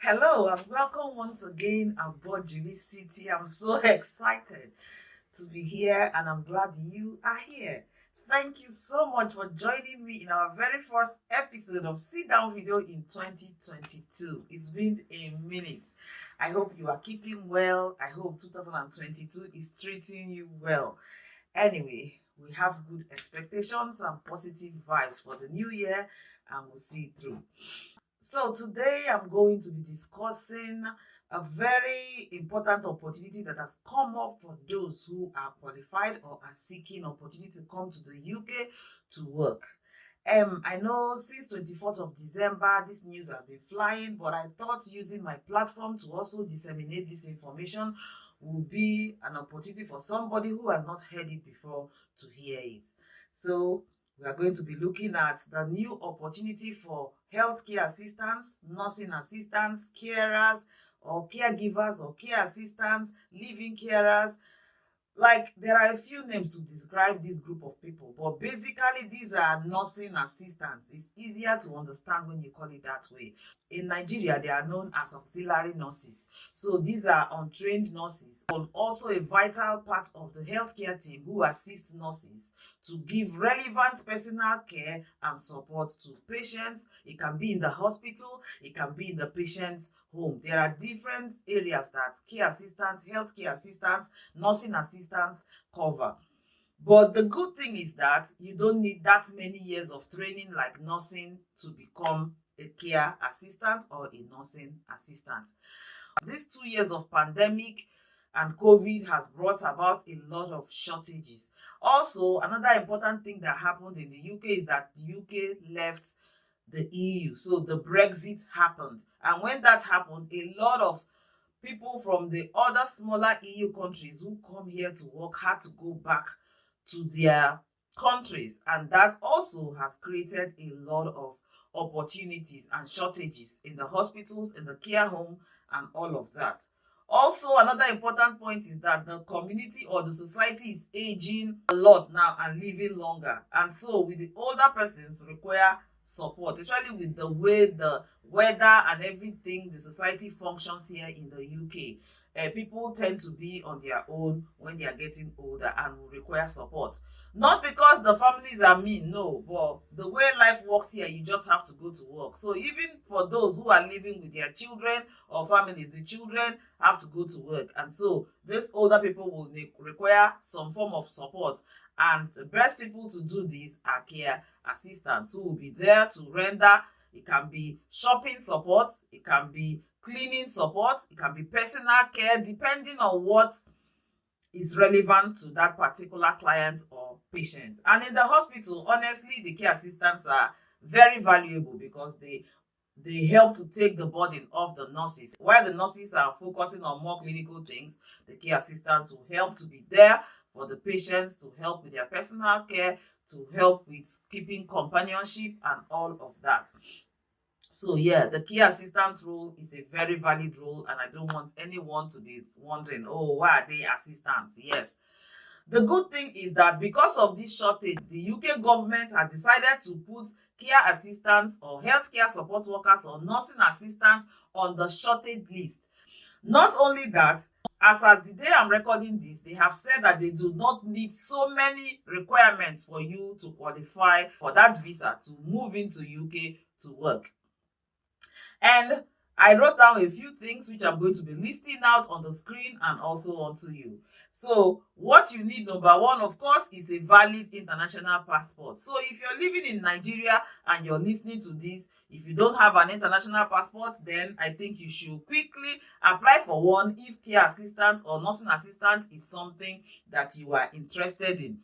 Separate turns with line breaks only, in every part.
Hello and welcome once again aboard JulieCity. I'm so excited to be here and I'm glad you are here. Thank you so much for joining me in our very first episode of Sit Down Video in 2022. It's been a minute. I hope you are keeping well. I hope 2022 is treating you well. Anyway, we have good expectations and positive vibes for the new year and we'll see it through. So today I'm going to be discussing a very important opportunity that has come up for those who are qualified or are seeking opportunity to come to the UK to work. I know since 24th of December, this news has been flying, but I thought using my platform to also disseminate this information will be an opportunity for somebody who has not heard it before to hear it. So we are going to be looking at the new opportunity for healthcare assistants, nursing assistants, carers, or caregivers, or care assistants, living carers. Like, there are a few names to describe this group of people, but basically these are nursing assistants. It's easier to understand when you call it that way. In Nigeria, they are known as auxiliary nurses. So these are untrained nurses, but also a vital part of the healthcare team who assist nurses to give relevant personal care and support to patients. It can be in the hospital, it can be in the patient's home. There are different areas that care assistants, healthcare assistants, nursing assistants cover. But the good thing is that you don't need that many years of training like nursing to become a care assistant or a nursing assistant. These 2 years of pandemic and COVID has brought about a lot of shortages. Also, another important thing that happened in the UK is that the UK left the EU. So the Brexit happened. And when that happened, a lot of people from the other smaller EU countries who come here to work had to go back to their countries. And that also has created a lot of opportunities and shortages in the hospitals, in the care home, and all of that. Also, another important point is that the community or the society is aging a lot now and living longer. And so with the older persons require support, especially with the way the weather and everything, the society functions here in the UK. People tend to be on their own when they are getting older and will require support. Not because the families are mean, no, but the way life works here, you just have to go to work. So even for those who are living with their children or families, the children have to go to work. And so these older people will require some form of support. And the best people to do this are care assistants who will be there to render. It can be shopping support, it can be cleaning support, it can be personal care, depending on what is relevant to that particular client or patient. And in the hospital, honestly, the care assistants are very valuable because they help to take the burden off the nurses. While the nurses are focusing on more clinical things, the care assistants will help to be there for the patients, to help with their personal care, to help with keeping companionship and all of that. So yeah, the care assistant role is a very valid role, and I don't want anyone to be wondering, oh, why are they assistants? Yes. The good thing is that because of this shortage, the UK government has decided to put care assistants or healthcare support workers or nursing assistants on the shortage list. Not only that, as at the day I'm recording this, they have said that they do not need so many requirements for you to qualify for that visa to move into UK to work. And I wrote down a few things which I'm going to be listing out on the screen and also onto you. So what you need, number one, of course, is a valid international passport. So if you're living in Nigeria and you're listening to this, if you don't have an international passport, then I think you should quickly apply for one if care assistant or nursing assistant is something that you are interested in,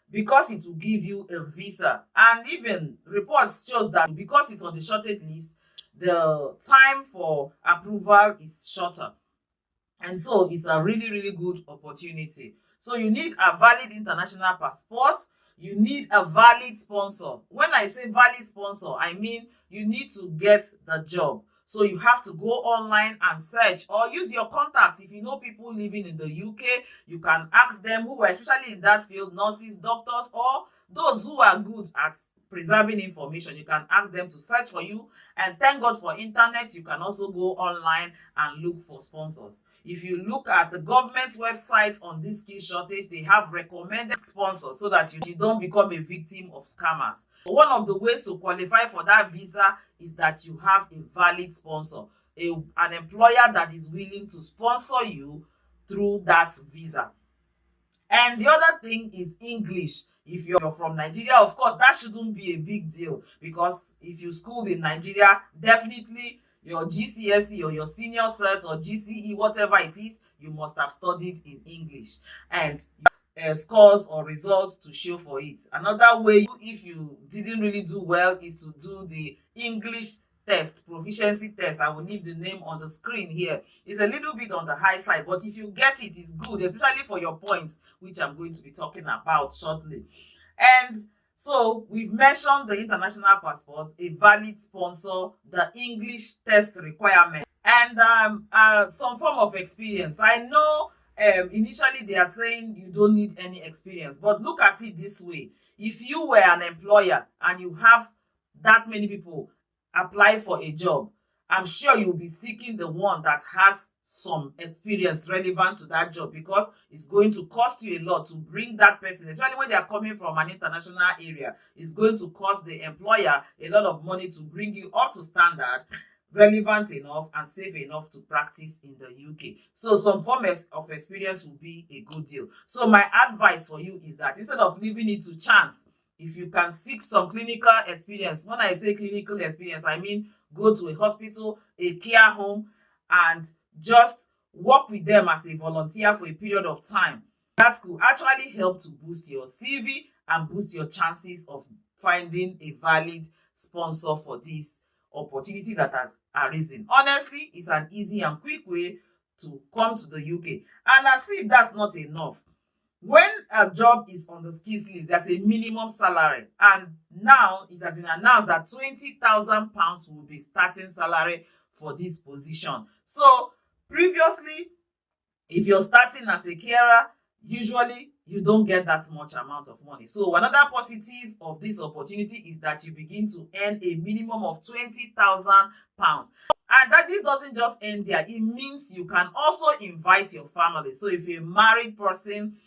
because it will give you a visa. And even reports shows that because it's on the shortage list, the time for approval is shorter. And so it's a really, really good opportunity. So you need a valid international passport. You need a valid sponsor. When I say valid sponsor, I mean you need to get the job. So you have to go online and search or use your contacts. If you know people living in the UK, you can ask them who are especially in that field, nurses, doctors, or those who are good at preserving information. You can ask them to search for you, and thank God for internet. You can also go online and look for sponsors. If you look at the government website on this skill shortage, they have recommended sponsors so that you don't become a victim of scammers. One of the ways to qualify for that visa is that you have a valid sponsor, an employer that is willing to sponsor you through that visa. And the other thing is English. If you're from Nigeria, of course, that shouldn't be a big deal, because if you schooled in Nigeria, definitely your GCSE or your senior cert or GCE, whatever it is, you must have studied in English, and scores or results to show for it. Another way, if you didn't really do well, is to do the English test, proficiency test. I will leave the name on the screen here. It's a little bit on the high side, but if you get it, it's good, especially for your points, which I'm going to be talking about shortly. And so we've mentioned the international passport, a valid sponsor, the English test requirement, and some form of experience. I know initially they are saying you don't need any experience, but look at it this way. If you were an employer and you have that many people apply for a job, I'm sure you'll be seeking the one that has some experience relevant to that job, because it's going to cost you a lot to bring that person, especially when they are coming from an international area. It's going to cost the employer a lot of money to bring you up to standard, relevant enough and safe enough to practice in the UK. So some form of experience will be a good deal. So my advice for you is that instead of leaving it to chance, if you can seek some clinical experience. When I say clinical experience, I mean go to a hospital, a care home, and just work with them as a volunteer for a period of time. That could actually help to boost your CV and boost your chances of finding a valid sponsor for this opportunity that has arisen. Honestly, it's an easy and quick way to come to the UK. And as if that's not enough, when a job is on the skills list, there's a minimum salary, and now it has been announced that £20,000 will be starting salary for this position. So previously, if you're starting as a carer, usually you don't get that much amount of money. So another positive of this opportunity is that you begin to earn a minimum of £20,000. And that this doesn't just end there. It means you can also invite your family. So if you're a married person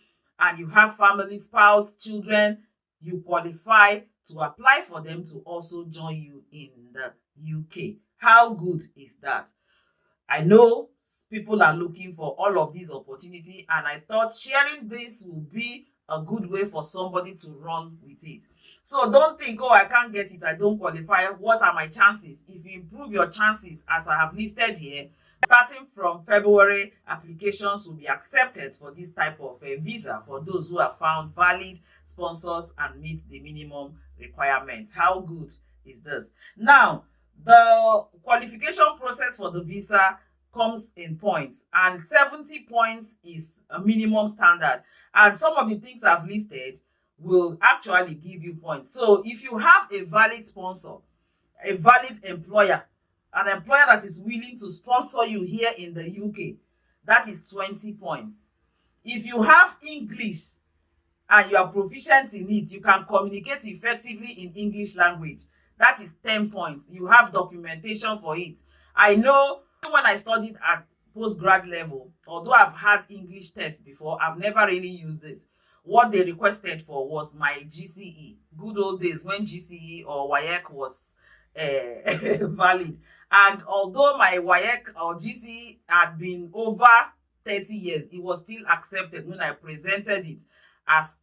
and you have family, spouse, children, you qualify to apply for them to also join you in the UK. How good is that? I know people are looking for all of these opportunities, and I thought sharing this will be a good way for somebody to run with it. So don't think, oh, I can't get it, I don't qualify. What are my chances? If you improve your chances, as I have listed here, starting from February, applications will be accepted for this type of visa for those who have found valid sponsors and meet the minimum requirement. How good is this? Now, the qualification process for the visa comes in points, and 70 points is a minimum standard. And some of the things I've listed will actually give you points. So if you have a valid sponsor, a valid employer, an employer that is willing to sponsor you here in the UK, that is 20 points. If you have English and you are proficient in it, you can communicate effectively in English language, that is 10 points. You have documentation for it. I know when I studied at postgrad level, although I've had English test before, I've never really used it. What they requested for was my GCE. Good old days when GCE or WAEC was valid. And although my WAEC or GCE had been over 30 years, it was still accepted when I presented it as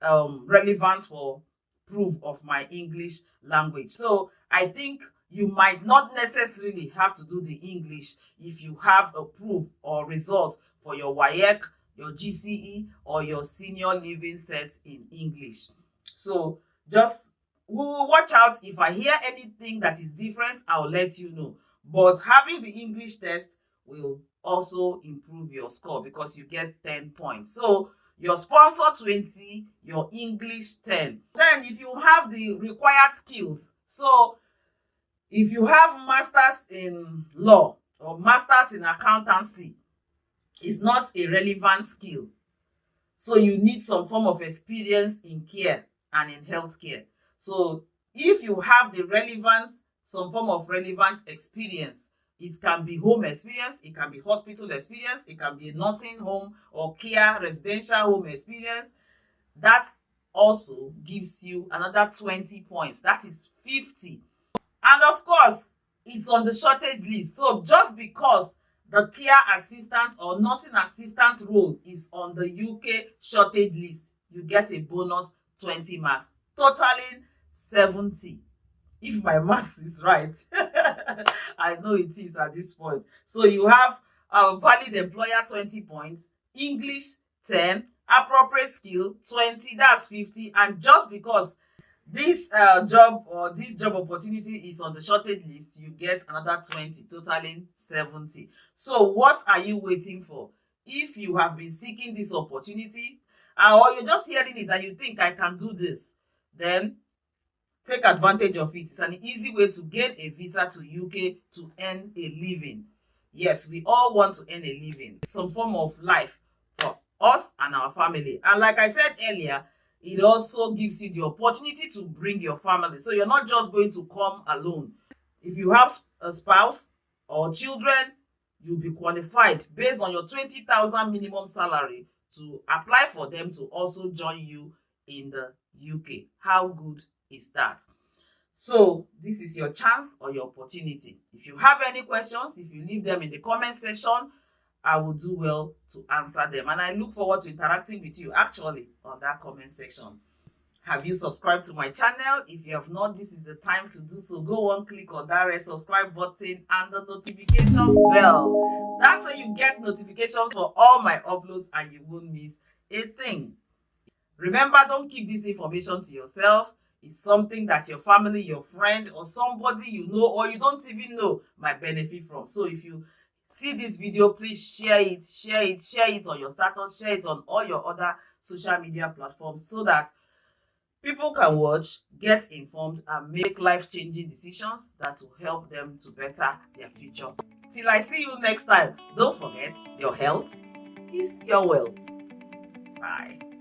relevant for proof of my English language. So I think you might not necessarily have to do the English if you have a proof or result for your WAEC, your GCE, or your senior living set in English. So just watch out. If I hear anything that is different, I'll let you know. But having the English test will also improve your score because you get 10 points. So your sponsor 20, your English 10. Then if you have the required skills, so if you have masters in law or masters in accountancy, it's not a relevant skill. So you need some form of experience in care and in healthcare. So If you have the some form of relevant experience, it can be home experience, it can be hospital experience, it can be a nursing home or care residential home experience, that also gives you another 20 points. That is 50. And of course, it's on the shortage list. So just because the care assistant or nursing assistant role is on the UK shortage list, you get a bonus 20 marks, totaling 70. If my maths is right. I know it is at this point. So you have valid employer 20 points, English 10, appropriate skill 20, that's 50. And just because this job opportunity is on the shortage list, you get another 20, totaling 70. So what are you waiting for? If you have been seeking this opportunity, or you're just hearing it and you think I can do this, then take advantage of it. It's an easy way to gain a visa to UK to earn a living. Yes, we all want to earn a living, some form of life for us and our family. And like I said earlier, it also gives you the opportunity to bring your family. So you're not just going to come alone. If you have a spouse or children, you'll be qualified based on your 20,000 minimum salary to apply for them to also join you in the UK. How good is that? So this is your chance or your opportunity. If you have any questions, if you leave them in the comment section, I will do well to answer them. And I look forward to interacting with you actually on that comment section. Have you subscribed to my channel? If you have not, this is the time to do so. Go on, click on that red subscribe button and the notification bell. That's how you get notifications for all my uploads and you won't miss a thing. Remember, don't keep this information to yourself. It's something that your family, your friend, or somebody you know or you don't even know might benefit from. So if you see this video, please share it on your status, share it on all your other social media platforms so that people can watch, get informed, and make life-changing decisions that will help them to better their future. Till I see you next time, don't forget, your health is your wealth. Bye.